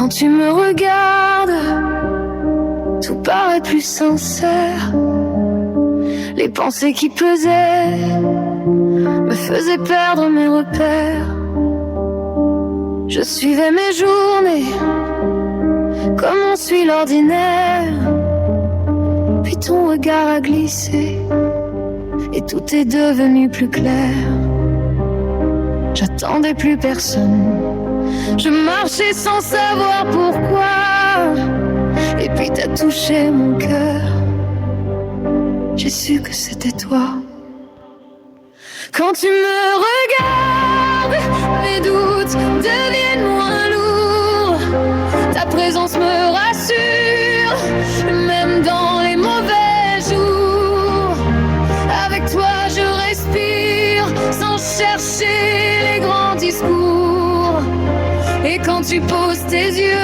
Quand tu me regardes, tout paraît plus sincère. Les pensées qui pesaient me faisaient perdre mes repères. Je suivais mes journées comme on suit l'ordinaire. Puis ton regard a glissé et tout est devenu plus clair. J'attendais plus personne, je marchais sans savoir pourquoi. Et puis t'as touché mon cœur, j'ai su que c'était toi. Quand tu me regardes, mes doutes deviennent moins lourds. Ta présence me rassure, même dans les mauvais jours. Avec toi je respire, sans chercher les grands discours. Et quand tu poses tes yeux,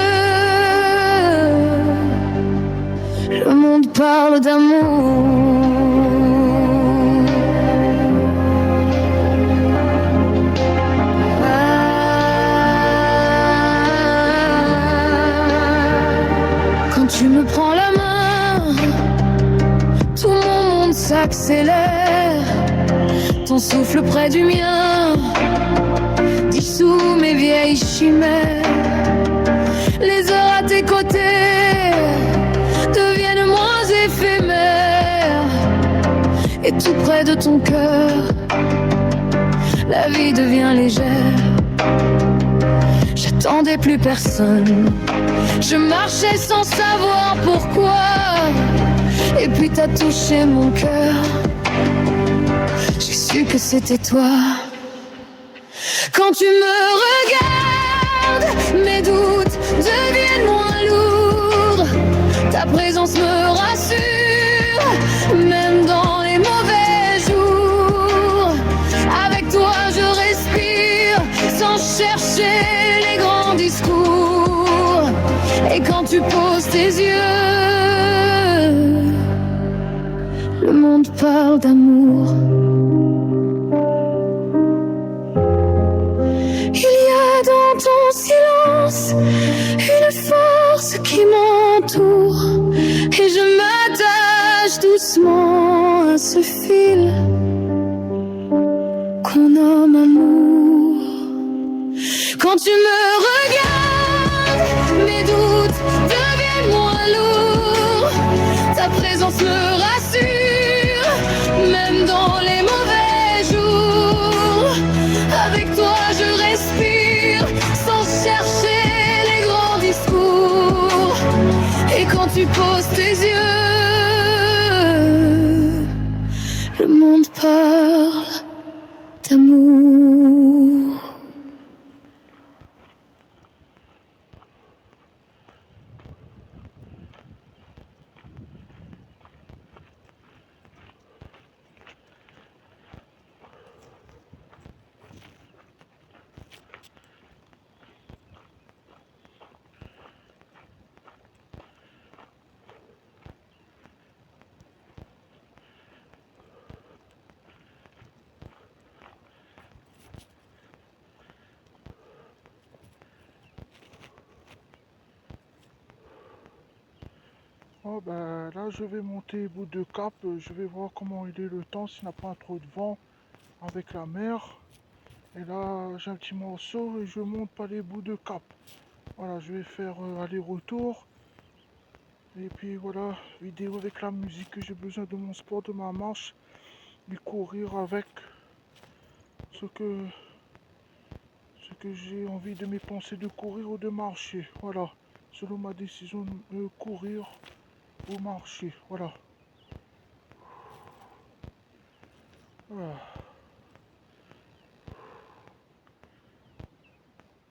le monde parle d'amour. Tu me prends la main, tout mon monde s'accélère. Ton souffle près du mien dissout mes vieilles chimères. Les heures à tes côtés deviennent moins éphémères. Et tout près de ton cœur, la vie devient légère. J'attendais plus personne, je marchais sans savoir pourquoi. Et puis t'as touché mon cœur, j'ai su que c'était toi. Quand tu me regardes, mes doutes deviennent moins lourds. Ta présence me rassure, même dans les mauvais jours. Avec toi je respire, sans chercher les grands discours. Et quand tu poses tes yeux, le monde parle d'amour. Il y a dans ton silence une force qui m'entoure. Et je m'attache doucement à ce fil qu'on nomme amour. Quand tu me regardes, mes doutes deviennent moins lourds. Ta présence me rassure, même dans les mauvais jours. Avec toi je respire, sans chercher les grands discours. Et quand tu poses tes yeux, le monde parle d'amour. Oh ben là je vais monter bout de cap, je vais voir comment il est le temps, s'il n'y a pas trop de vent avec la mer. Et là j'ai un petit morceau et je monte pas les bouts de cap. Voilà, je vais faire aller-retour. Et puis voilà, vidéo avec la musique que j'ai besoin de mon sport, de ma marche. Et courir avec ce que j'ai envie de mes pensées, de courir ou de marcher. Voilà, selon ma décision de courir ou marcher. Voilà.